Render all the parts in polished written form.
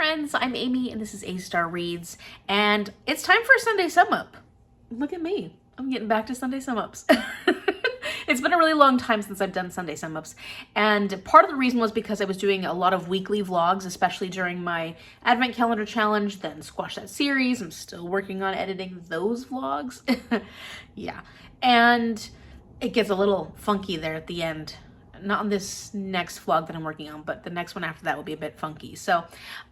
friends, I'm Amy and this is A-Star Reads, and it's time for a Sunday sum up. Look at me, I'm getting back to Sunday sum ups. It's been a really long time since I've done Sunday sum ups, and part of the reason was because I was doing a lot of weekly vlogs, especially during my Advent Calendar Challenge, then squashed that series. I'm still working on editing those vlogs. Yeah, and it gets a little funky there at the end. Not on this next vlog that I'm working on, but the next one after that will be a bit funky. So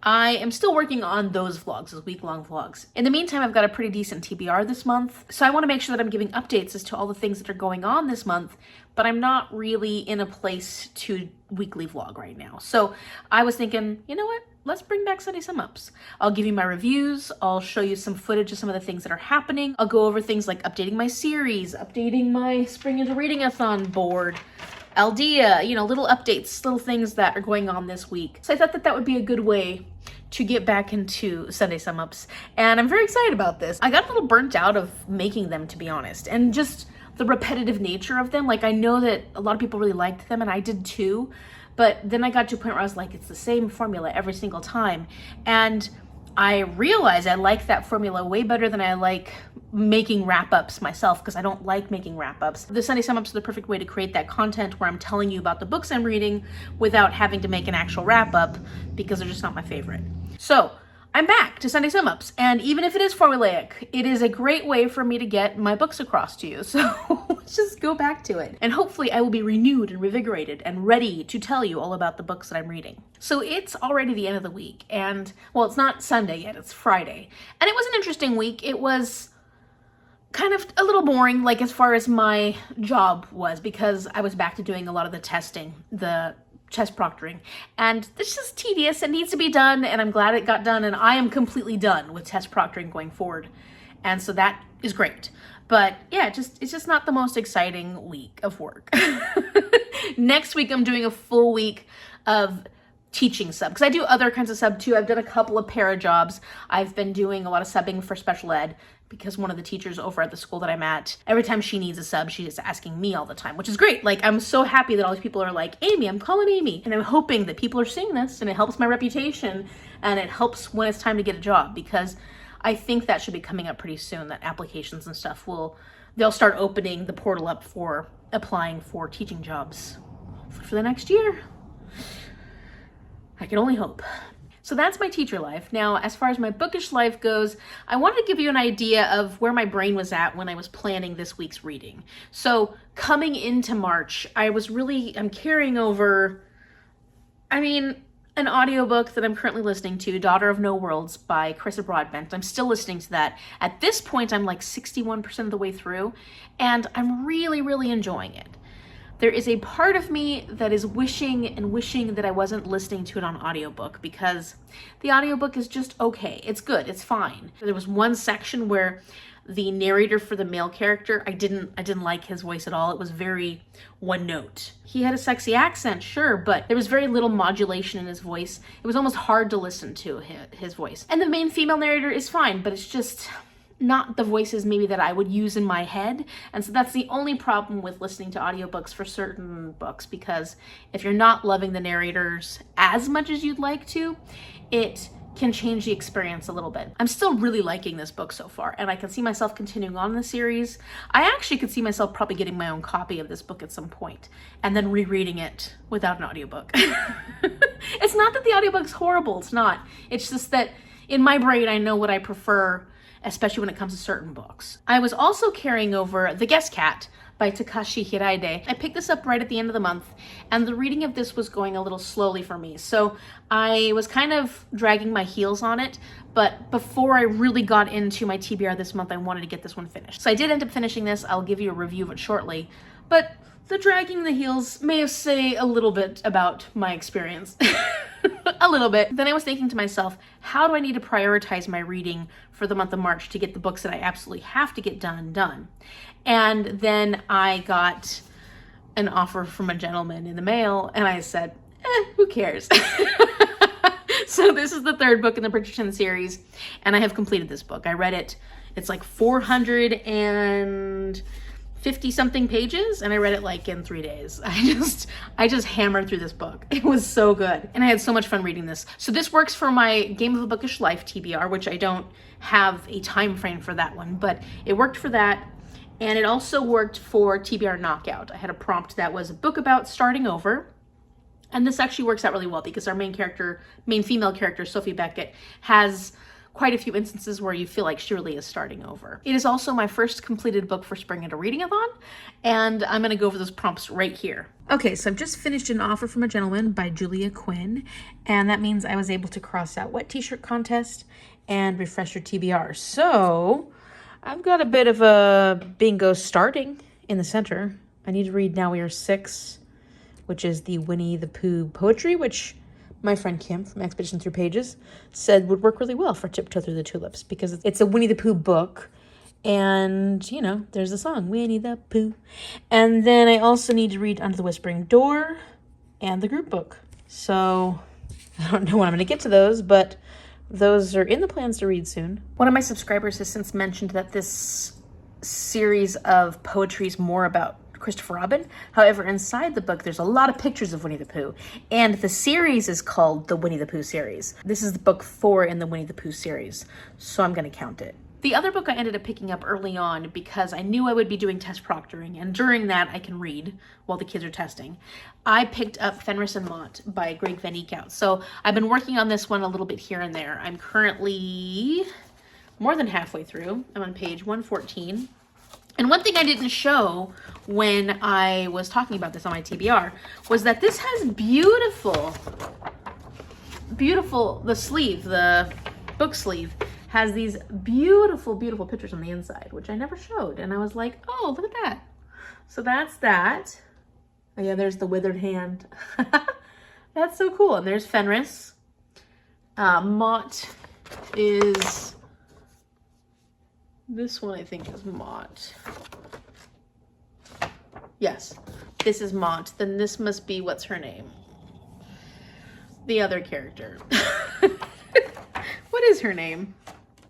I am still working on those vlogs, those week-long vlogs. In the meantime, I've got a pretty decent TBR this month. So I want to make sure that I'm giving updates as to all the things that are going on this month, but I'm not really in a place to weekly vlog right now. So I was thinking, you know what? Let's bring back Sunday sum ups. I'll give you my reviews. I'll show you some footage of some of the things that are happening. I'll go over things like updating my series, updating my Spring-Into-Reading-Athon board, Aldea, you know, little updates, little things that are going on this week. So I thought that that would be a good way to get back into Sunday sum ups. And I'm very excited about this. I got a little burnt out of making them, to be honest, and just the repetitive nature of them. Like, I know that a lot of people really liked them and I did too, but then I got to a point where I was like, it's the same formula every single time. And I realized I like that formula way better than I like making wrap-ups myself, because I don't like making wrap-ups. The Sunday sum ups are the perfect way to create that content where I'm telling you about the books I'm reading without having to make an actual wrap-up, because they're just not my favorite. So I'm back to Sunday sum ups, and even if it is formulaic, it is a great way for me to get my books across to you. So let's just go back to it. And hopefully I will be renewed and revigorated and ready to tell you all about the books that I'm reading. So it's already the end of the week, and well, it's not Sunday yet, it's Friday. And it was an interesting week. It was kind of a little boring, like as far as my job was, because I was back to doing a lot of the testing, the test proctoring, and it's just tedious. It needs to be done, and I'm glad it got done, and I am completely done with test proctoring going forward, and so that is great. But yeah, it's just not the most exciting week of work. Next week I'm doing a full week of teaching sub, because I do other kinds of sub too. I've done a couple of para jobs. I've been doing a lot of subbing for special ed, because one of the teachers over at the school that I'm at, every time she needs a sub, she's asking me all the time, which is great. Like, I'm so happy that all these people are like, Amy, I'm calling Amy. And I'm hoping that people are seeing this and it helps my reputation and it helps when it's time to get a job, because I think that should be coming up pretty soon, that applications and stuff they'll start opening the portal up for applying for teaching jobs for the next year. I can only hope. So that's my teacher life. Now, as far as my bookish life goes, I wanted to give you an idea of where my brain was at when I was planning this week's reading. So coming into March, I'm carrying over, an audiobook that I'm currently listening to, Daughter of No Worlds by Carissa Broadbent. I'm still listening to that. At this point, I'm like 61% of the way through, and I'm really, really enjoying it. There is a part of me that is wishing that I wasn't listening to it on audiobook, because the audiobook is just okay. It's good, it's fine. There was one section where the narrator for the male character, I didn't like his voice at all. It was very one note. He had a sexy accent, sure, but there was very little modulation in his voice. It was almost hard to listen to his voice. And the main female narrator is fine, but it's just not the voices maybe that I would use in my head. And so that's the only problem with listening to audiobooks for certain books, because if you're not loving the narrators as much as you'd like to, it can change the experience a little bit. I'm still really liking this book so far, and I can see myself continuing on in the series. I actually could see myself probably getting my own copy of this book at some point and then rereading it without an audiobook. It's not that the audiobook's horrible, it's not. It's just that in my brain, I know what I prefer, especially when it comes to certain books. I was also carrying over The Guest Cat by Takashi Hiraide. I picked this up right at the end of the month, and the reading of this was going a little slowly for me. So I was kind of dragging my heels on it, but before I really got into my TBR this month, I wanted to get this one finished. So I did end up finishing this. I'll give you a review of it shortly, but the dragging the heels may say a little bit about my experience. A little bit. Then I was thinking to myself, how do I need to prioritize my reading for the month of March to get the books that I absolutely have to get done? And then I got an offer from a gentleman in the mail, and I said, who cares? So this is the third book in the Bridgerton series, and I have completed this book. I read it. It's like 450 50 something pages, and I read it like in 3 days. I just hammered through this book. It was so good. And I had so much fun reading this. So this works for my Game of a Bookish Life TBR, which I don't have a time frame for that one, but it worked for that. And it also worked for TBR Knockout. I had a prompt that was a book about starting over. And this actually works out really well because our main female character, Sophie Beckett, has quite a few instances where you feel like she really is starting over. It is also my first completed book for Spring-Into-Reading-Athon, and I'm gonna go over those prompts right here. Okay, so I've just finished An Offer from a Gentleman by Julia Quinn, and that means I was able to cross out Wet T-shirt contest and refresh your TBR. So I've got a bit of a bingo starting in the center. I need to read Now We Are Six, which is the Winnie the Pooh poetry, which my friend Kim from Expedition Through Pages said would work really well for Tiptoe Through the Tulips because it's a Winnie the Pooh book. And, you know, there's the song, Winnie the Pooh. And then I also need to read Under the Whispering Door and the group book. So I don't know when I'm going to get to those, but those are in the plans to read soon. One of my subscribers has since mentioned that this series of poetry is more about Christopher Robin. However, inside the book, there's a lot of pictures of Winnie the Pooh, and the series is called the Winnie the Pooh series. This is the book 4 in the Winnie the Pooh series, so I'm going to count it. The other book I ended up picking up early on because I knew I would be doing test proctoring, and during that I can read while the kids are testing. I picked up Fenris and Mott by Greg Van Eekhout. So I've been working on this one a little bit here and there. I'm currently more than halfway through. I'm on page 114. And one thing I didn't show when I was talking about this on my TBR was that this has beautiful, the sleeve, the book sleeve, has these beautiful, beautiful pictures on the inside, which I never showed. And I was like, oh, look at that. So that's that. Oh yeah, there's the withered hand. That's so cool. And there's Fenris. Mott is... This one I think is Mott. Yes, this is Mott. Then this must be, what's her name? The other character. What is her name?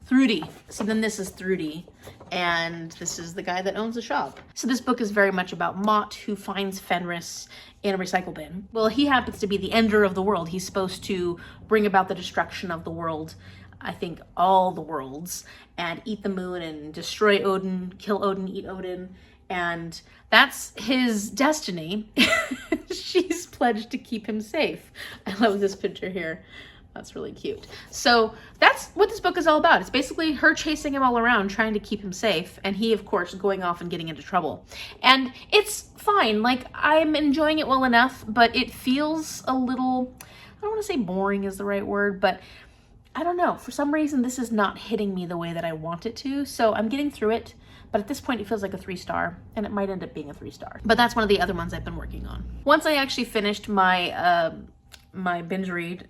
Thrudy. So then this is Thrudy, and this is the guy that owns the shop. So this book is very much about Mott, who finds Fenris in a recycle bin. Well, he happens to be the ender of the world. He's supposed to bring about the destruction of the world, I think all the worlds, and eat the moon and destroy Odin, kill Odin, eat Odin, and that's his destiny. She's pledged to keep him safe. I love this picture here. That's really cute. So that's what this book is all about. It's basically her chasing him all around, trying to keep him safe, and he, of course, going off and getting into trouble. And it's fine. Like, I'm enjoying it well enough, but it feels a little, I don't want to say boring is the right word, but I don't know. For some reason, this is not hitting me the way that I want it to. So I'm getting through it. But at this point, it feels like a 3-star. And it might end up being a 3-star. But that's one of the other ones I've been working on. Once I actually finished my my binge read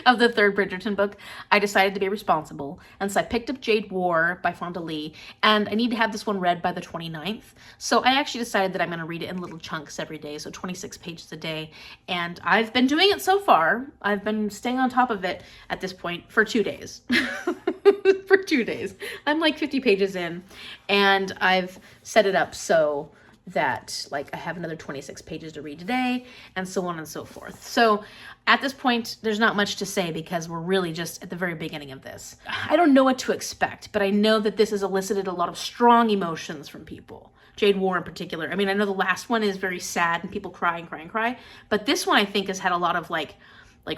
of the third Bridgerton book, I decided to be responsible. And so I picked up Jade War by Fonda Lee, and I need to have this one read by the 29th. So I actually decided that I'm going to read it in little chunks every day, so 26 pages a day. And I've been doing it so far. I've been staying on top of it at this point for 2 days. For 2 days. I'm like 50 pages in, and I've set it up so that like I have another 26 pages to read today, and so on and so forth. So at this point, there's not much to say because we're really just at the very beginning of this. I don't know what to expect, but I know that this has elicited a lot of strong emotions from people. Jade War in particular. I mean, I know the last one is very sad and people cry and cry and cry, but this one I think has had a lot of like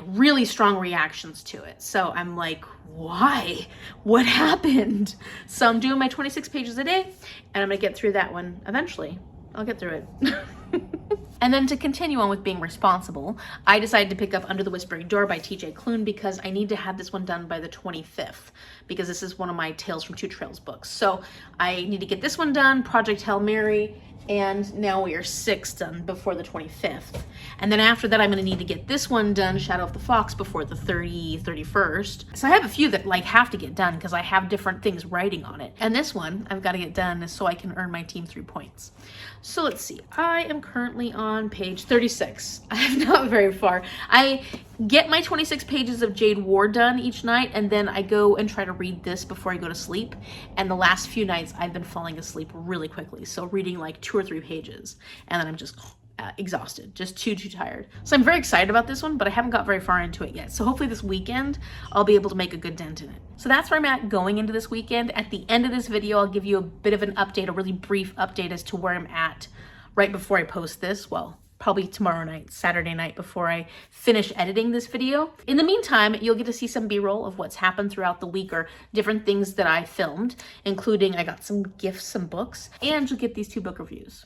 really strong reactions to it. So I'm like, why? What happened? So I'm doing my 26 pages a day, and I'm gonna get through that one eventually. I'll get through it. And then to continue on with being responsible, I decided to pick up Under the Whispering Door by TJ Klune because I need to have this one done by the 25th, because this is one of my Tales from Two Trails books. So I need to get this one done, Project Hail Mary, and Now We Are Six done before the 25th. And then after that, I'm going to need to get this one done, Shadow of the Fox, before the 31st. So I have a few that like have to get done because I have different things writing on it. And this one I've got to get done so I can earn my team 3 points. So let's see. I am currently on page 36. I'm not very far. I get my 26 pages of Jade War done each night, and then I go and try to read this before I go to sleep. And the last few nights I've been falling asleep really quickly, so reading like 2 or 3 pages, and then I'm just exhausted, just too tired. So I'm very excited about this one, but I haven't got very far into it yet. So hopefully this weekend I'll be able to make a good dent in it. So that's where I'm at going into this weekend. At the end of this video, I'll give you a bit of an update, a really brief update as to where I'm at right before I post this. Well, probably tomorrow night, Saturday night, before I finish editing this video. In the meantime, you'll get to see some B-roll of what's happened throughout the week, or different things that I filmed, including I got some gifts, some books, and you'll get these 2 book reviews.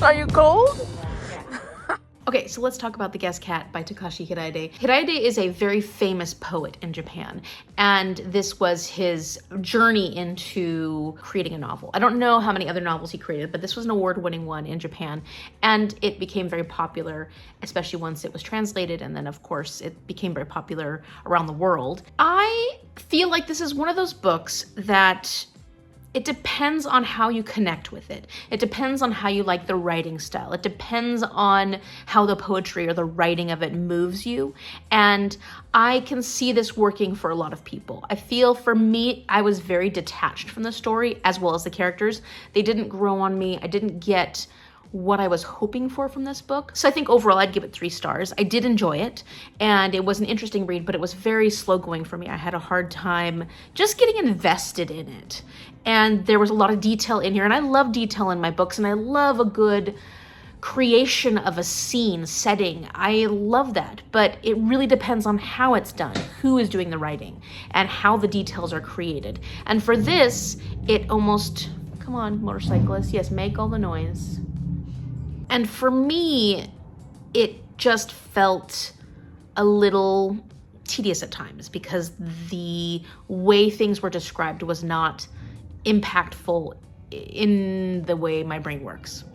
Are you cold? Okay, so let's talk about The Guest Cat by Takashi Hiraide. Hiraide is a very famous poet in Japan, and this was his journey into creating a novel. I don't know how many other novels he created, but this was an award-winning one in Japan, and it became very popular, especially once it was translated, and then of course it became very popular around the world. I feel like this is one of those books that it depends on how you connect with it. It depends on how you like the writing style. It depends on how the poetry or the writing of it moves you. And I can see this working for a lot of people. I feel for me, I was very detached from the story as well as the characters. They didn't grow on me. I didn't get what I was hoping for from this book. So I think overall I'd give it 3 stars. I did enjoy it, and it was an interesting read, but it was very slow going for me. I had a hard time just getting invested in it. And there was a lot of detail in here, and I love detail in my books, and I love a good creation of a scene, setting. I love that, but it really depends on how it's done, who is doing the writing, and how the details are created. And for this, it almost, come on, motorcyclist, yes, make all the noise. And for me, it just felt a little tedious at times because the way things were described was not impactful in the way my brain works.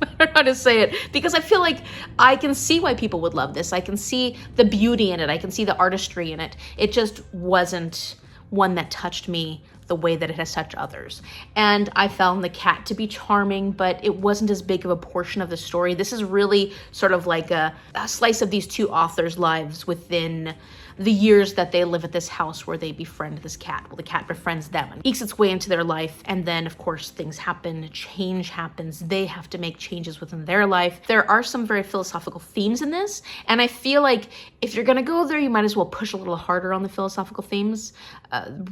I don't know how to say it, because I feel like I can see why people would love this. I can see the beauty in it. I can see the artistry in it. It just wasn't one that touched me the way that it has touched others. And I found the cat to be charming, but it wasn't as big of a portion of the story. This is really sort of like a slice of these 2 authors' lives within the years that they live at this house where they befriend this cat. Well, the cat befriends them and ekes its way into their life. And then, of course, things happen, change happens. They have to make changes within their life. There are some very philosophical themes in this. And I feel like if you're gonna go there, you might as well push a little harder on the philosophical themes.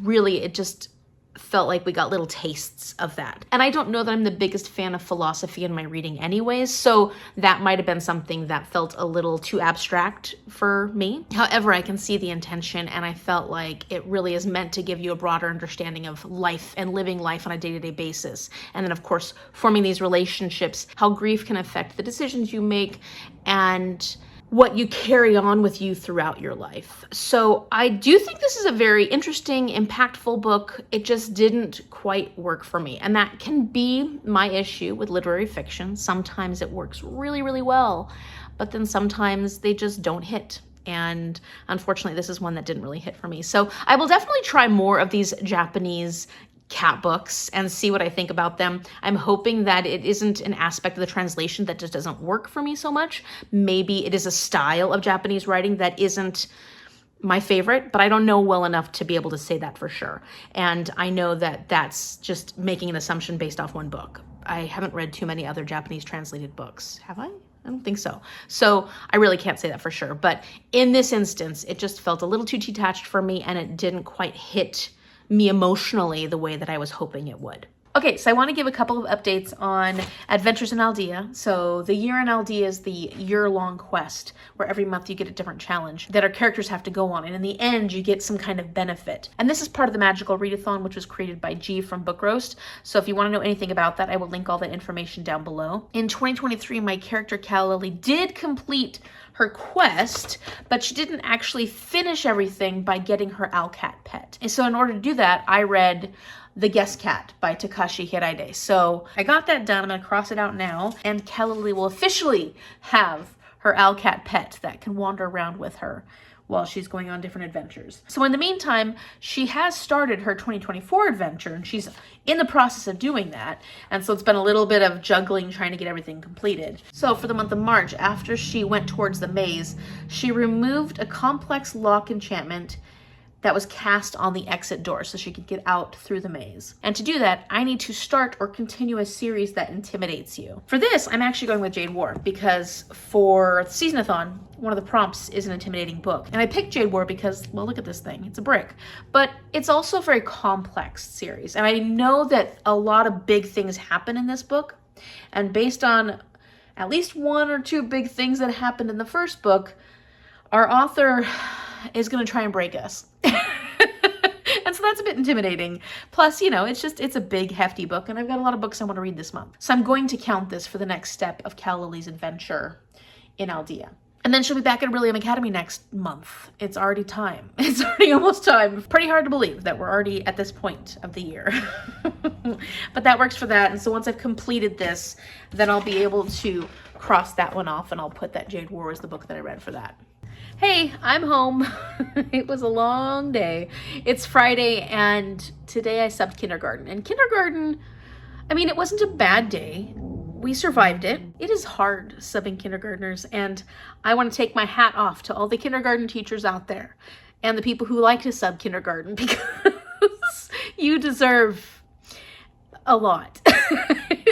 Really, it just felt like we got little tastes of that. And I don't know that I'm the biggest fan of philosophy in my reading anyways, so that might have been something that felt a little too abstract for me. However, I can see the intention, and I felt like it really is meant to give you a broader understanding of life and living life on a day-to-day basis. And then, of course, forming these relationships, how grief can affect the decisions you make, and what you carry on with you throughout your life. So I do think this is a very interesting, impactful book. It just didn't quite work for me. And that can be my issue with literary fiction. Sometimes it works really, really well, but then sometimes they just don't hit. And unfortunately, this is one that didn't really hit for me. So I will definitely try more of these Japanese cat books and see what I think about them. I'm hoping that it isn't an aspect of the translation that just doesn't work for me so much. Maybe it is a style of Japanese writing that isn't my favorite, but I don't know well enough to be able to say that for sure. And I know that that's just making an assumption based off one book. I haven't read too many other Japanese translated books. Have I? I don't think so. So I really can't say that for sure. But in this instance, it just felt a little too detached for me, and it didn't quite hit me emotionally the way that I was hoping it would. Okay, so I want to give a couple of updates on Adventures in Aldea. So the Year in Aldea is the year-long quest where every month you get a different challenge that our characters have to go on. And in the end, you get some kind of benefit. And this is part of the Magical Readathon, which was created by G from Book Roast. So if you want to know anything about that, I will link all that information down below. In 2023, my character Calla Lily did complete her quest, but she didn't actually finish everything by getting her owlcat pet. And so in order to do that, I read The Guest Cat by Takashi Hiraide. So I got that done. I'm going to cross it out now. And Calla Lily will officially have her owlcat pet that can wander around with her while she's going on different adventures. So in the meantime, she has started her 2024 adventure, and she's in the process of doing that. And so it's been a little bit of juggling, trying to get everything completed. So for the month of March, after she went towards the maze, she removed a complex lock enchantment that was cast on the exit door so she could get out through the maze. And to do that, I need to start or continue a series that intimidates you. For this, I'm actually going with Jade War because for the Season-a-thon, one of the prompts is an intimidating book. And I picked Jade War because, well, look at this thing, it's a brick. But it's also a very complex series. And I know that a lot of big things happen in this book. And based on at least one or two big things that happened in the first book, our author is gonna try and break us. And so that's a bit intimidating. Plus, you know, it's a big, hefty book, and I've got a lot of books I want to read this month. So I'm going to count this for the next step of Calla Lily's adventure in Aldea. And then she'll be back at Orilium Academy next month. It's already time. It's already almost time. Pretty hard to believe that we're already at this point of the year. But that works for that. And so once I've completed this, then I'll be able to cross that one off, and I'll put that Jade War as the book that I read for that. Hey, I'm home. It was a long day. It's Friday, and today I subbed kindergarten. And kindergarten, I mean, it wasn't a bad day. We survived it. It is hard subbing kindergartners, and I want to take my hat off to all the kindergarten teachers out there and the people who like to sub kindergarten, because you deserve a lot.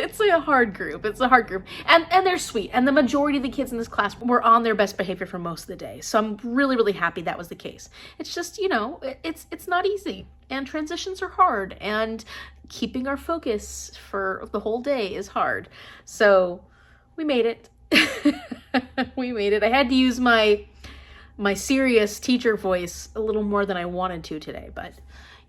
It's like a hard group. It's a hard group. And they're sweet. And the majority of the kids in this class were on their best behavior for most of the day. So I'm really, really happy that was the case. It's just, you know, it's not easy. And transitions are hard. And keeping our focus for the whole day is hard. So we made it. We made it. I had to use my serious teacher voice a little more than I wanted to today, but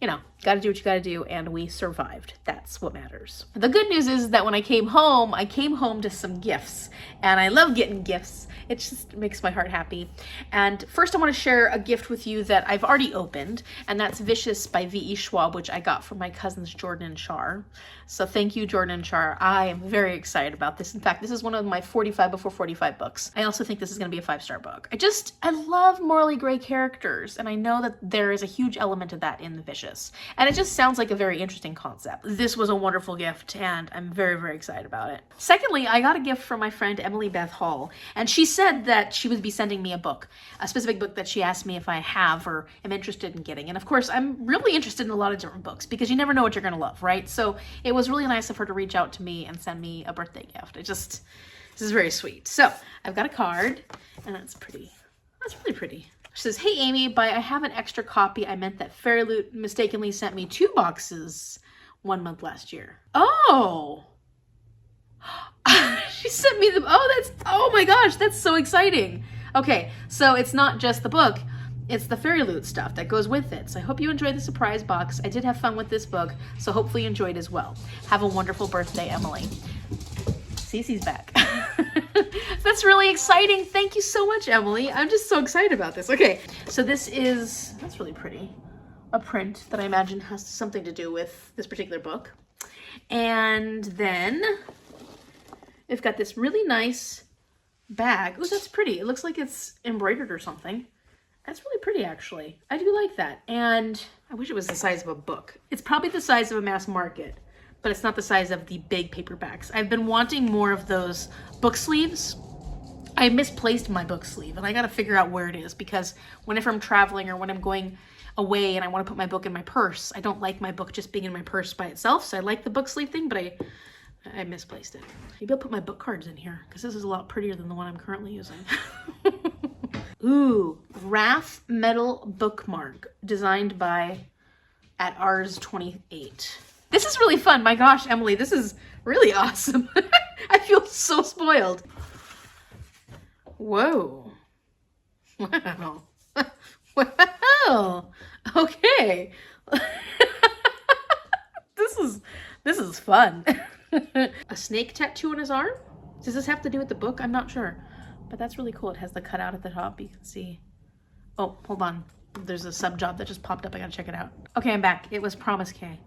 you know, gotta do what you gotta do, and we survived. That's what matters. The good news is that when I came home to some gifts, and I love getting gifts. It just makes my heart happy. And first I want to share a gift with you that I've already opened, and that's Vicious by V.E. Schwabb, which I got from my cousins Jordan and Char. So thank you, Jordan and Char. I am very excited about this. In fact, this is one of my 45 before 45 books. I also think this is going to be a 5-star book. I love morally gray characters, and I know that there is a huge element of that in the Vicious. And it just sounds like a very interesting concept. This was a wonderful gift, and I'm very, very excited about it. Secondly, I got a gift from my friend Emily Beth Hall, and she said that she would be sending me a book, a specific book that she asked me if I have or am interested in getting. And of course, I'm really interested in a lot of different books because you never know what you're going to love, right? So it was really nice of her to reach out to me and send me a birthday gift. This is very sweet. So I've got a card, and that's pretty. That's really pretty. She says, "Hey Amy, I have an extra copy. I meant that Fairy Loot mistakenly sent me 2 boxes 1 month last year." Oh! She sent me the, oh my gosh, that's so exciting. Okay, so it's not just the book, it's the Fairy Loot stuff that goes with it. So I hope you enjoyed the surprise box. I did have fun with this book, so hopefully you enjoyed as well. Have a wonderful birthday, Emily. Cece's back. That's really exciting. Thank you so much, Emily. I'm just so excited about this. Okay, so this is, that's really pretty. A print that I imagine has something to do with this particular book. And then we've got this really nice bag. Oh, that's pretty. It looks like it's embroidered or something. That's really pretty, actually. I do like that. And I wish it was the size of a book. It's probably the size of a mass market, but it's not the size of the big paperbacks. I've been wanting more of those book sleeves. I misplaced my book sleeve, and I got to figure out where it is, because whenever I'm traveling or when I'm going away and I want to put my book in my purse, I don't like my book just being in my purse by itself. So I like the book sleeve thing, but I misplaced it. Maybe I'll put my book cards in here because this is a lot prettier than the one I'm currently using. Ooh, Raph metal bookmark designed by at Ars28. This is really fun. My gosh, Emily, this is really awesome. I feel so spoiled. Whoa. Wow. Wow. Okay. This is fun. A snake tattoo on his arm? Does this have to do with the book? I'm not sure. But that's really cool. It has the cutout at the top. You can see. Oh, hold on. There's a sub job that just popped up. I gotta check it out. Okay, I'm back. It was Promise K.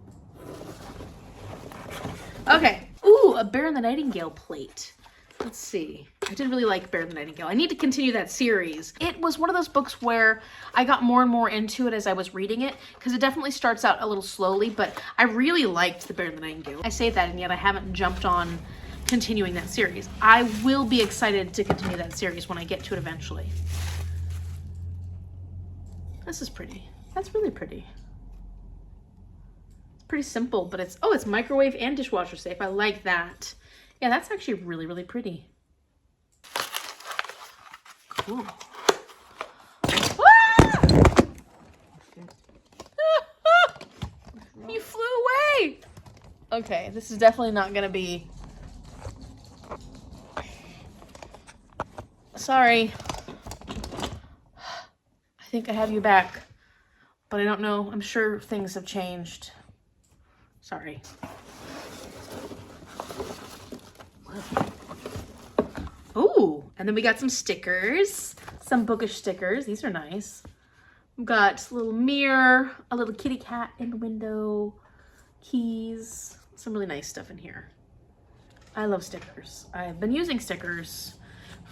Okay. Ooh, a Bear and the Nightingale plate. Let's see. I did really like Bear and the Nightingale. I need to continue that series. It was one of those books where I got more and more into it as I was reading it, because it definitely starts out a little slowly, but I really liked the Bear and the Nightingale. I say that, and yet I haven't jumped on continuing that series. I will be excited to continue that series when I get to it eventually. This is pretty. That's really pretty. It's pretty simple, but it's microwave and dishwasher safe. I like that. Yeah, that's actually really, really pretty. Cool. Ah! You flew away! Okay, this is definitely not gonna be... Sorry. I think I have you back, but I don't know. I'm sure things have changed. Sorry. Ooh, and then we got some stickers, some bookish stickers. These are nice. We've got a little mirror, a little kitty cat in the window, keys, some really nice stuff in here. I love stickers. I've been using stickers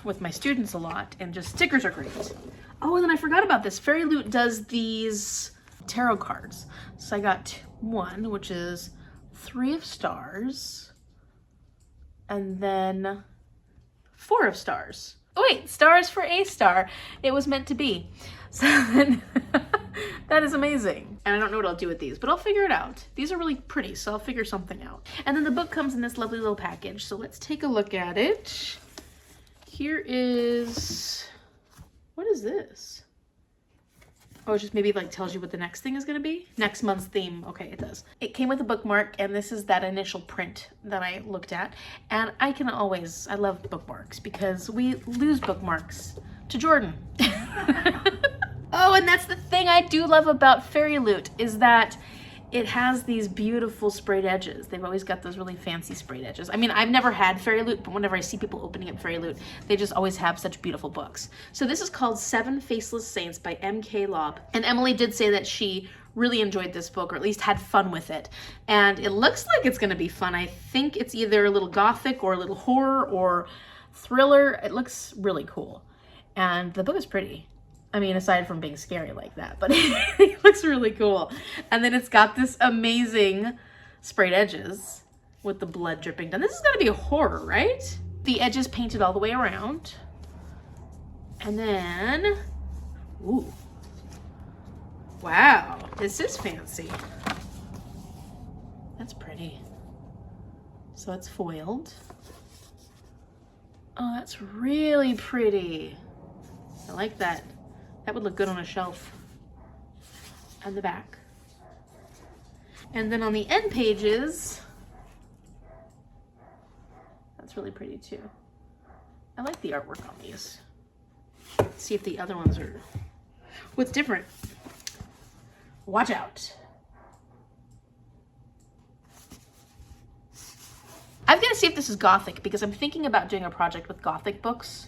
with my students a lot, and just stickers are great. Oh, and then I forgot about this. Fairy Loot does these tarot cards. So I got one, which is 3 of stars, and then 4 of stars. Oh wait, stars for a star. It was meant to be. So then, that is amazing. And I don't know what I'll do with these, but I'll figure it out. These are really pretty, so I'll figure something out. And then the book comes in this lovely little package. So let's take a look at it. Here is, what is this? Oh, it just maybe like tells you what the next thing is going to be. Next month's theme. Okay, it does. It came with a bookmark, and this is that initial print that I looked at. And I love bookmarks because we lose bookmarks to Jordan. Oh, and that's the thing I do love about Fairy Loot is that it has these beautiful sprayed edges. They've always got those really fancy sprayed edges. I mean, I've never had Fairy Loot, but whenever I see people opening up Fairy Loot, they just always have such beautiful books. So this is called 7 Faceless Saints by M.K. Lobb. And Emily did say that she really enjoyed this book, or at least had fun with it. And it looks like it's gonna be fun. I think it's either a little gothic or a little horror or thriller. It looks really cool. And the book is pretty. I mean, aside from being scary like that, but it looks really cool. And then it's got this amazing sprayed edges with the blood dripping down. This is gonna be a horror, right? The edges painted all the way around. And then, ooh. Wow, this is fancy. That's pretty. So it's foiled. Oh, that's really pretty. I like that. That would look good on a shelf. And the back. And then on the end pages, that's really pretty too. I like the artwork on these. Let's see if the other ones are, what's different? Watch out. I've got to see if this is Gothic because I'm thinking about doing a project with Gothic books.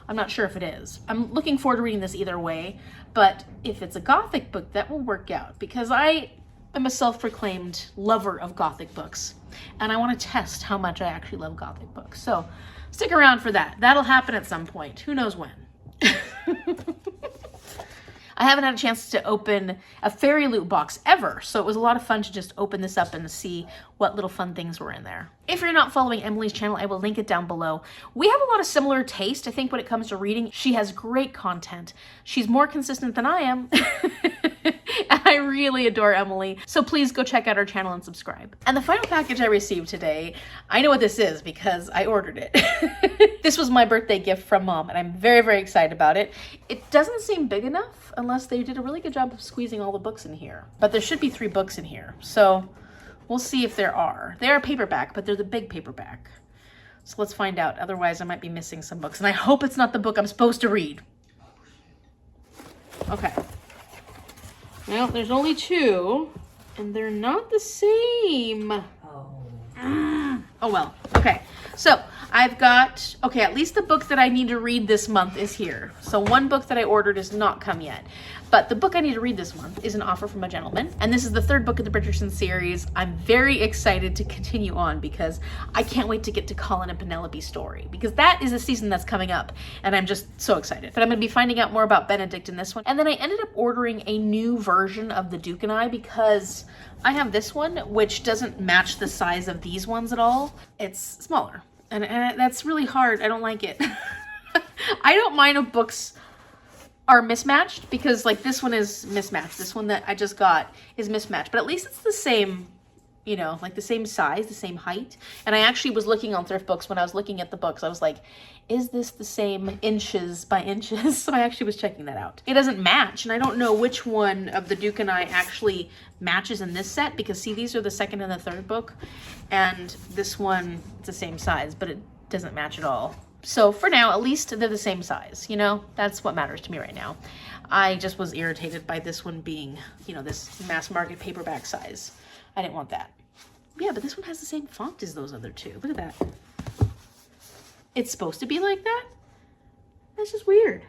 I'm not sure if it is. I'm looking forward to reading this either way, but if it's a Gothic book, that will work out because I am a self-proclaimed lover of Gothic books, and I want to test how much I actually love Gothic books. So stick around for that. That'll happen at some point. Who knows when? I haven't had a chance to open a Fairy Loot box ever, so it was a lot of fun to just open this up and see what little fun things were in there. If you're not following Emily's channel, I will link it down below. We have a lot of similar taste, I think, when it comes to reading. She has great content. She's more consistent than I am. And I really adore Emily. So please go check out our channel and subscribe. And the final package I received today, I know what this is because I ordered it. This was my birthday gift from Mom, and I'm very, very excited about it. It doesn't seem big enough unless they did a really good job of squeezing all the books in here. But there should be 3 books in here. So we'll see if there are. They are paperback, but they're the big paperback. So let's find out. Otherwise, I might be missing some books. And I hope it's not the book I'm supposed to read. Okay. Well, there's only 2, and they're not the same. Oh well. Okay. So I've got, okay, at least the book that I need to read this month is here. So 1 book that I ordered has not come yet. But the book I need to read this month is An Offer from a Gentleman. And this is the 3rd book of the Bridgerton series. I'm very excited to continue on because I can't wait to get to Colin and Penelope's story, because that is the season that's coming up. And I'm just so excited. But I'm going to be finding out more about Benedict in this one. And then I ended up ordering a new version of The Duke and I because I have this one, which doesn't match the size of these ones at all. It's smaller. And that's really hard. I don't like it. I don't mind if books are mismatched, because like this one is mismatched. This one that I just got is mismatched, but at least it's the same, you know, like the same size, the same height. And I actually was looking on thrift books when I was looking at the books. I was like, is this the same inches by inches? So I actually was checking that out. It doesn't match, and I don't know which one of The Duke and I actually matches in this set, because see, these are the 2nd and the 3rd book, and this one, it's the same size, but it doesn't match at all. So for now, at least they're the same size, you know? That's what matters to me right now. I just was irritated by this one being, you know, this mass market paperback size. I didn't want that. Yeah, but this one has the same font as those other 2. Look at that. It's supposed to be like that? That's just weird.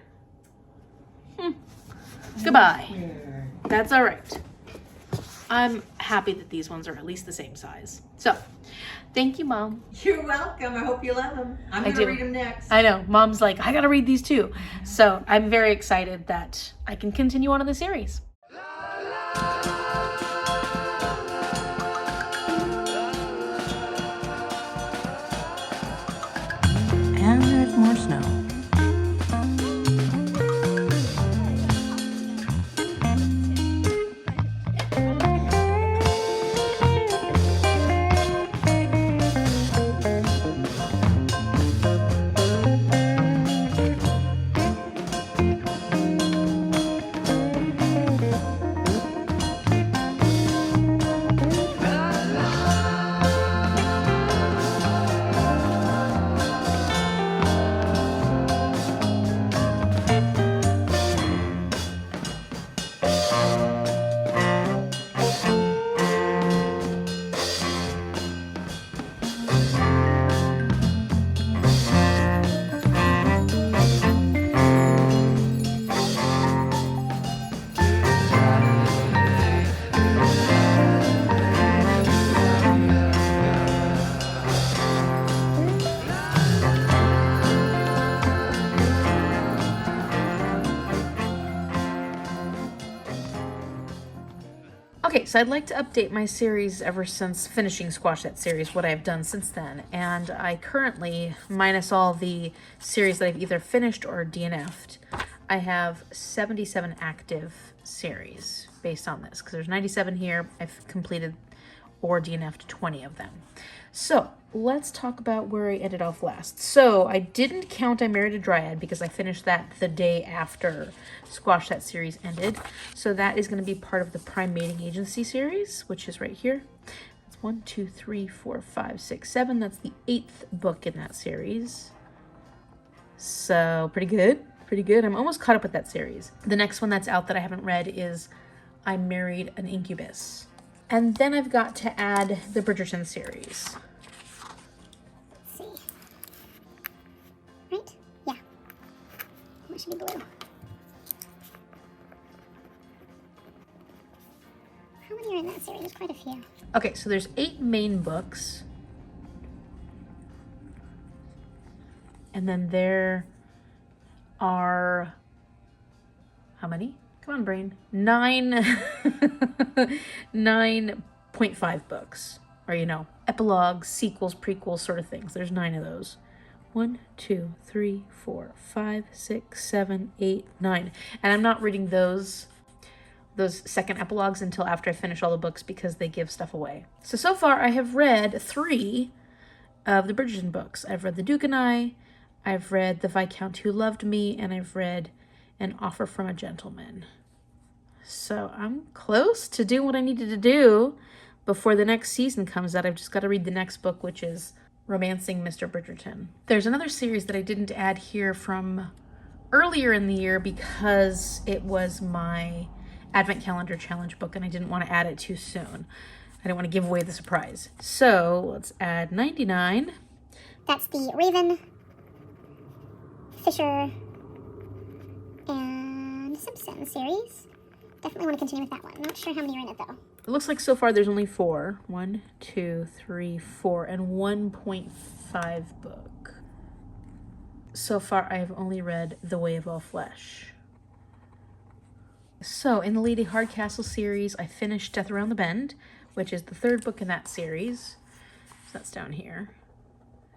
Goodbye. That's all right. I'm happy that these ones are at least the same size. So, thank you, Mom. You're welcome. I hope you love them. I'm going to read them next. I know. Mom's like, I got to read these too. So, I'm very excited that I can continue on in the series. And there's more snow. Okay, so I'd like to update my series ever since finishing Squash That series, what I've done since then. And I currently, minus all the series that I've either finished or DNF'd, I have 77 active series based on this, because there's 97 here. I've completed or DNF'd 20 of them. So let's talk about where I ended off last. So I didn't count I Married a Dryad because I finished that the day after Squash That series ended. So that is going to be part of the Prime Mating Agency series, which is right here. That's 1, 2, 3, 4, 5, 6, 7. That's the 8th book in that series. So pretty good. Pretty good. I'm almost caught up with that series. The next one that's out that I haven't read is I Married an Incubus. And then I've got to add the Bridgerton series. Let's see. Right? Yeah. That should be blue. How many are in that series? There's quite a few. Okay, so there's 8 main books. And then there are, how many? Come on, brain. 9.5 books. Or, you know, epilogues, sequels, prequels, sort of things. There's 9 of those. 1, 2, 3, 4, 5, 6, 7, 8, 9. And I'm not reading those those second epilogues until after I finish all the books because they give stuff away. So far I have read 3 of the Bridgerton books. I've read The Duke and I've read The Viscount Who Loved Me, and I've read An Offer from a Gentleman. So I'm close to doing what I needed to do before the next season comes out. I've just got to read the next book, which is Romancing Mr. Bridgerton. There's another series that I didn't add here from earlier in the year because it was my Advent Calendar Challenge book and I didn't want to add it too soon. I didn't want to give away the surprise. So let's add 99. That's the Raven, Fisher, and Simpson series. Definitely want to continue with that one. Not sure how many are in it though. It looks like so far there's only 4. 1, 2, 3, 4, and 1.5 book. So far I have only read The Way of All Flesh. So in the Lady Hardcastle series, I finished Death Around the Bend, which is the 3rd book in that series. So that's down here.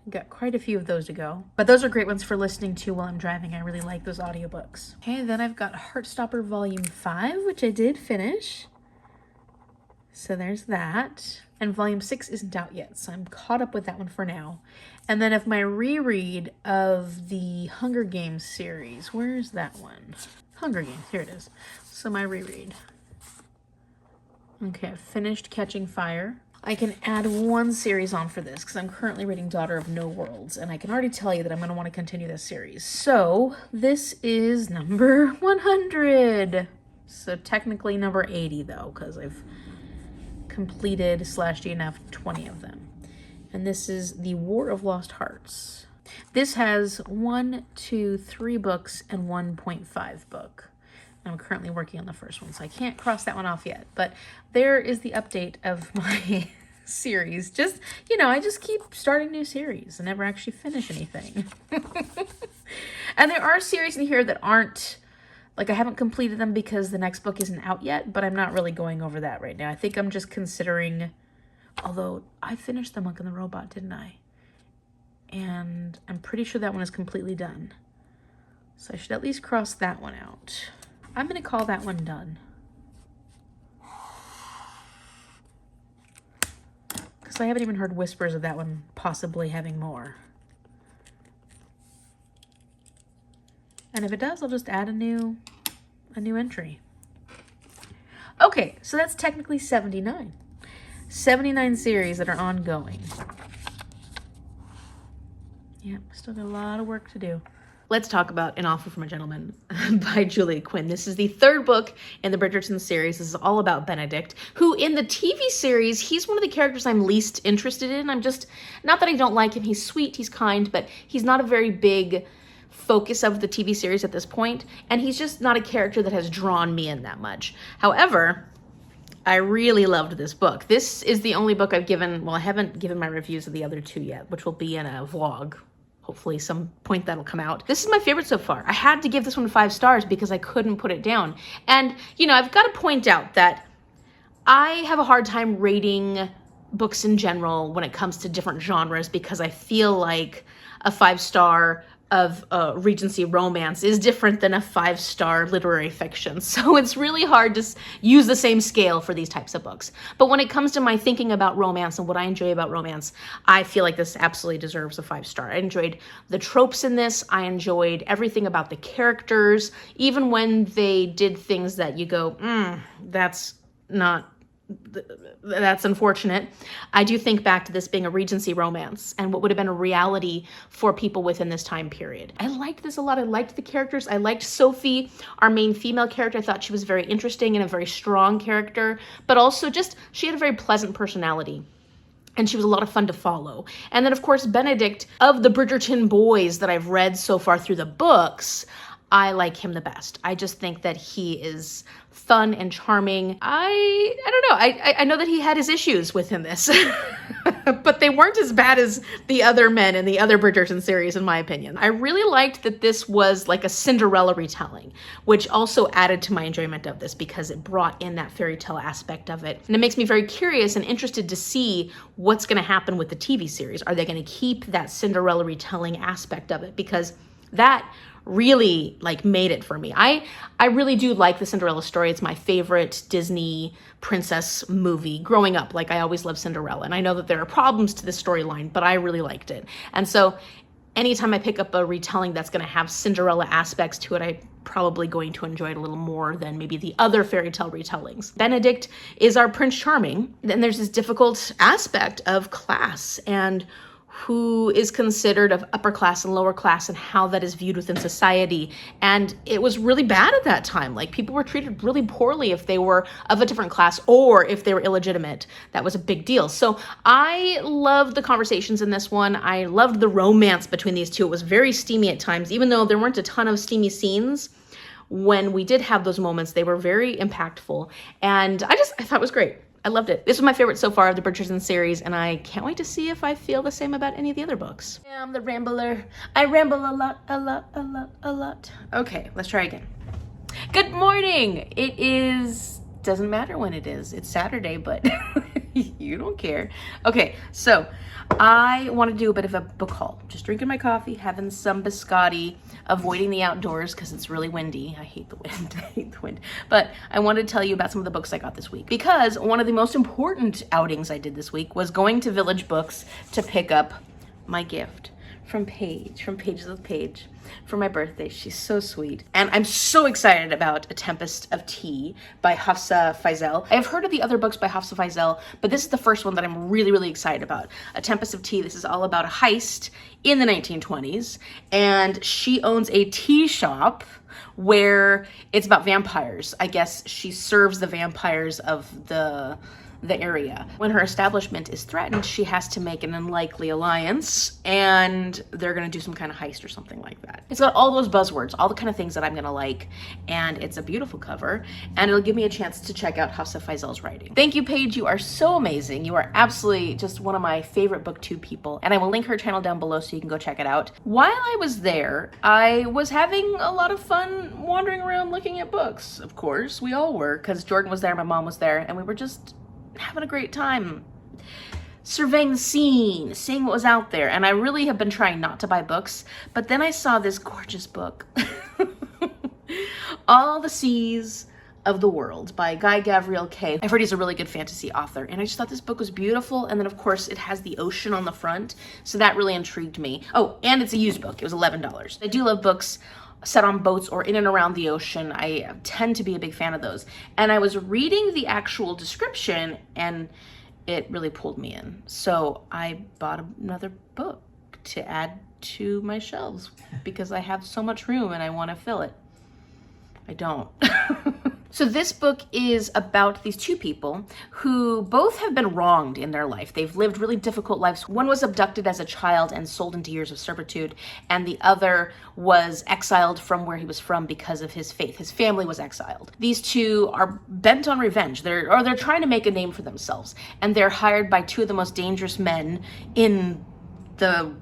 Got quite a few of those to go. But those are great ones for listening to while I'm driving. I really like those audiobooks. Okay, then I've got Heartstopper Volume 5, which I did finish. So there's that. And Volume 6 isn't out yet, so I'm caught up with that one for now. And then of my reread of the Hunger Games series, where's that one? Hunger Games, here it is. So my reread. Okay, I've finished Catching Fire. I can add 1 series on for this because I'm currently reading Daughter of No Worlds, and I can already tell you that I'm going to want to continue this series. So this is number 100. So technically number 80 though, because I've completed / DNF 20 of them. And this is The War of Lost Hearts. This has 1, 2, 3 books and 1.5 book. I'm currently working on the first one, so I can't cross that one off yet. But there is the update of my series. Just, you know, I just keep starting new series and never actually finish anything. And there are series in here that aren't, like I haven't completed them because the next book isn't out yet, but I'm not really going over that right now. I think I'm just considering, although I finished The Monk and the Robot, didn't I? And I'm pretty sure that one is completely done. So I should at least cross that one out. I'm going to call that one done. Because I haven't even heard whispers of that one possibly having more. And if it does, I'll just add a new entry. Okay, so that's technically 79. 79 series that are ongoing. Yep, still got a lot of work to do. Let's talk about An Offer from a Gentleman by Julia Quinn. This is the 3rd book in the Bridgerton series. This is all about Benedict, who in the TV series, he's one of the characters I'm least interested in. I'm just, not that I don't like him. He's sweet, he's kind, but he's not a very big focus of the TV series at this point. And he's just not a character that has drawn me in that much. However, I really loved this book. This is the only book I've given, well, I haven't given my reviews of the other 2 yet, which will be in a vlog. Hopefully some point that'll come out. This is my favorite so far. I had to give this one 5 stars because I couldn't put it down. And, you know, I've got to point out that I have a hard time rating books in general when it comes to different genres because I feel like a 5-star of Regency romance is different than a 5-star literary fiction. So it's really hard to use the same scale for these types of books. But when it comes to my thinking about romance and what I enjoy about romance, I feel like this absolutely deserves a 5-star. I enjoyed the tropes in this. I enjoyed everything about the characters, even when they did things that you go, that's unfortunate. I do think back to this being a Regency romance and what would have been a reality for people within this time period. I liked this a lot. I liked the characters. I liked Sophie, our main female character. I thought she was very interesting and a very strong character, but also just, she had a very pleasant personality. And she was a lot of fun to follow. And then, of course, Benedict, of the Bridgerton boys that I've read so far through the books, I like him the best. I just think that he is fun and charming. I don't know. I know that he had his issues within this, but they weren't as bad as the other men in the other Bridgerton series, in my opinion. I really liked that this was like a Cinderella retelling, which also added to my enjoyment of this because it brought in that fairy tale aspect of it. And it makes me very curious and interested to see what's going to happen with the TV series. Are they going to keep that Cinderella retelling aspect of it? Because that really like made it for me. I really do like the Cinderella story. It's my favorite Disney princess movie growing up. Like I always loved Cinderella, and I know that there are problems to this storyline, but I really liked it. And so anytime I pick up a retelling that's going to have Cinderella aspects to it, I'm probably going to enjoy it a little more than maybe the other fairy tale retellings. Benedict is our Prince Charming. Then there's this difficult aspect of class and who is considered of upper class and lower class and how that is viewed within society. And it was really bad at that time. Like people were treated really poorly if they were of a different class or if they were illegitimate. That was a big deal. So I loved the conversations in this one. I loved the romance between these two. It was very steamy at times, even though there weren't a ton of steamy scenes. When we did have those moments, they were very impactful. And I thought it was great. I loved it. This was my favorite so far of the Bridgerton series, and I can't wait to see if I feel the same about any of the other books. I'm the rambler. I ramble a lot. Okay, let's try again. Good morning. It is, doesn't matter when it is. It's Saturday, but you don't care. Okay, so I want to do a bit of a book haul. Just drinking my coffee, having some biscotti, avoiding the outdoors because it's really windy. I hate the wind. I hate the wind. But I wanted to tell you about some of the books I got this week, because one of the most important outings I did this week was going to Village Books to pick up my gift from Pages of Paige, for my birthday. She's so sweet. And I'm so excited about A Tempest of Tea by Hafsa Faizal. I've heard of the other books by Hafsa Faizal, but this is the first one that I'm really, really excited about. A Tempest of Tea, this is all about a heist in the 1920s, and she owns a tea shop where it's about vampires. I guess she serves the vampires of the area. When her establishment is threatened, she has to make an unlikely alliance, and they're gonna do some kind of heist or something like that. It's got all those buzzwords, all the kind of things that I'm gonna like, and it's a beautiful cover, and it'll give me a chance to check out Hafsa Faizal's writing. Thank you, Paige. You are so amazing. You are absolutely just one of my favorite booktube people, and I will link her channel down below so you can go check it out. While I was there, I was having a lot of fun wandering around looking at books. Of course, we all were, because Jordan was there, my mom was there, and we were just having a great time surveying the scene, seeing what was out there. And I really have been trying not to buy books, but then I saw this gorgeous book, All the Seas of the World by Guy Gavriel Kay. I've heard he's a really good fantasy author, and I just thought this book was beautiful. And then of course it has the ocean on the front, so that really intrigued me. Oh, and it's a used book. It was $11. I do love books set on boats or in and around the ocean. I tend to be a big fan of those. And I was reading the actual description and it really pulled me in. So I bought another book to add to my shelves because I have so much room and I want to fill it. I don't. So this book is about these two people who both have been wronged in their life. They've lived really difficult lives. One was abducted as a child and sold into years of servitude, and the other was exiled from where he was from because of his faith. His family was exiled. These two are bent on revenge. They're trying to make a name for themselves, and they're hired by two of the most dangerous men in the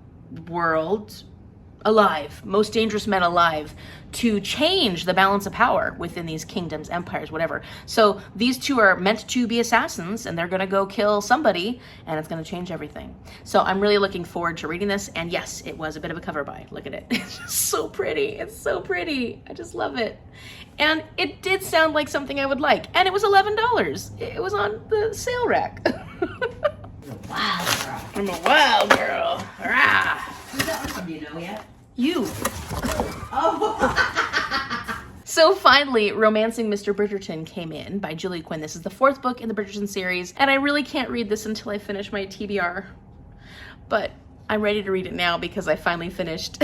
world alive, most dangerous men alive, to change the balance of power within these kingdoms, empires, whatever. So these two are meant to be assassins, and they're gonna go kill somebody, and it's gonna change everything. So I'm really looking forward to reading this, and yes, it was a bit of a cover buy. Look at it. It's just so pretty. It's so pretty. I just love it. And it did sound like something I would like, and it was $11. It was on the sale rack. I'm a wild girl. Rah. Who's that one from? Do you know yet? You. Oh. So finally, Romancing Mr. Bridgerton came in by Julie Quinn. This is the fourth book in the Bridgerton series, and I really can't read this until I finish my TBR. But I'm ready to read it now because I finally finished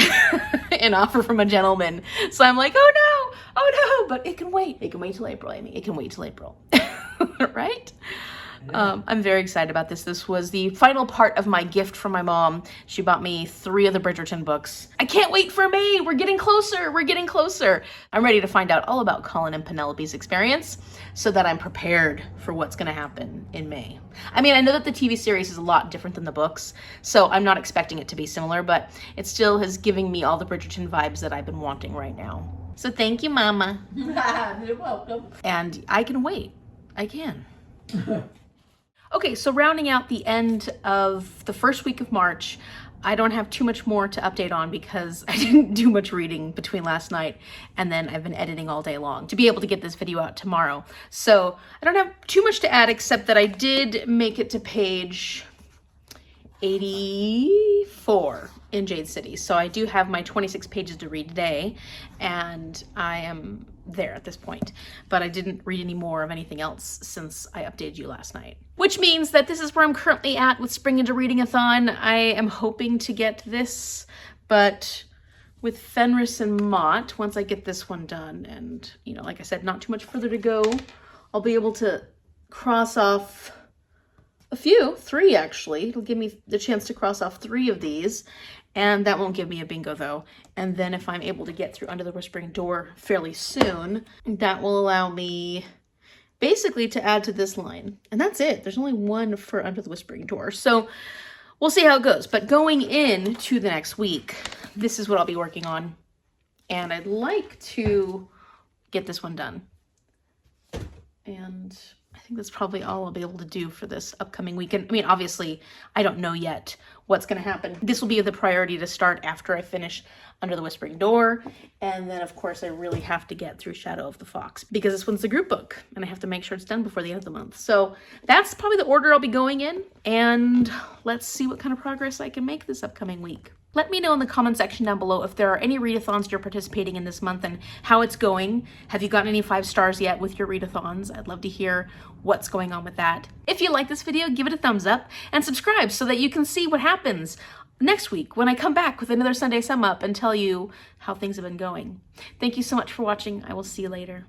An Offer from a Gentleman. So I'm like, oh no, but it can wait. It can wait till April, Amy. It can wait till April. Right? I'm very excited about this. This was the final part of my gift from my mom. She bought me 3 of the Bridgerton books. I can't wait for May. We're getting closer. We're getting closer. I'm ready to find out all about Colin and Penelope's experience so that I'm prepared for what's going to happen in May. I mean, I know that the TV series is a lot different than the books, so I'm not expecting it to be similar, but it still is giving me all the Bridgerton vibes that I've been wanting right now. So thank you, Mama. You're welcome. And I can wait. I can. Okay, so rounding out the end of the first week of March, I don't have too much more to update on because I didn't do much reading between last night and then I've been editing all day long to be able to get this video out tomorrow. So I don't have too much to add except that I did make it to page 84 in Jade City. So I do have my 26 pages to read today and I am there at this point, but I didn't read any more of anything else since I updated you last night. Which means that this is where I'm currently at with Spring-Into-Reading-Athon. I am hoping to get this, but with Fenris and Mott, once I get this one done, and you know, like I said, not too much further to go, I'll be able to cross off a few, 3 actually. It'll give me the chance to cross off 3 of these, and that won't give me a bingo though. And then if I'm able to get through Under the Whispering Door fairly soon, that will allow me basically to add to this line. And that's it. There's only 1 for Under the Whispering Door. So we'll see how it goes. But going into the next week, this is what I'll be working on. And I'd like to get this one done. And I think that's probably all I'll be able to do for this upcoming weekend. I mean, obviously, I don't know yet what's going to happen. This will be the priority to start after I finish Under the Whispering Door. And then, of course, I really have to get through Shadow of the Fox because this one's the group book and I have to make sure it's done before the end of the month. So that's probably the order I'll be going in. And let's see what kind of progress I can make this upcoming week. Let me know in the comment section down below if there are any readathons you're participating in this month and how it's going. Have you gotten any 5 stars yet with your readathons? I'd love to hear what's going on with that. If you like this video, give it a thumbs up and subscribe so that you can see what happens next week when I come back with another Sunday Sum Up and tell you how things have been going. Thank you so much for watching. I will see you later.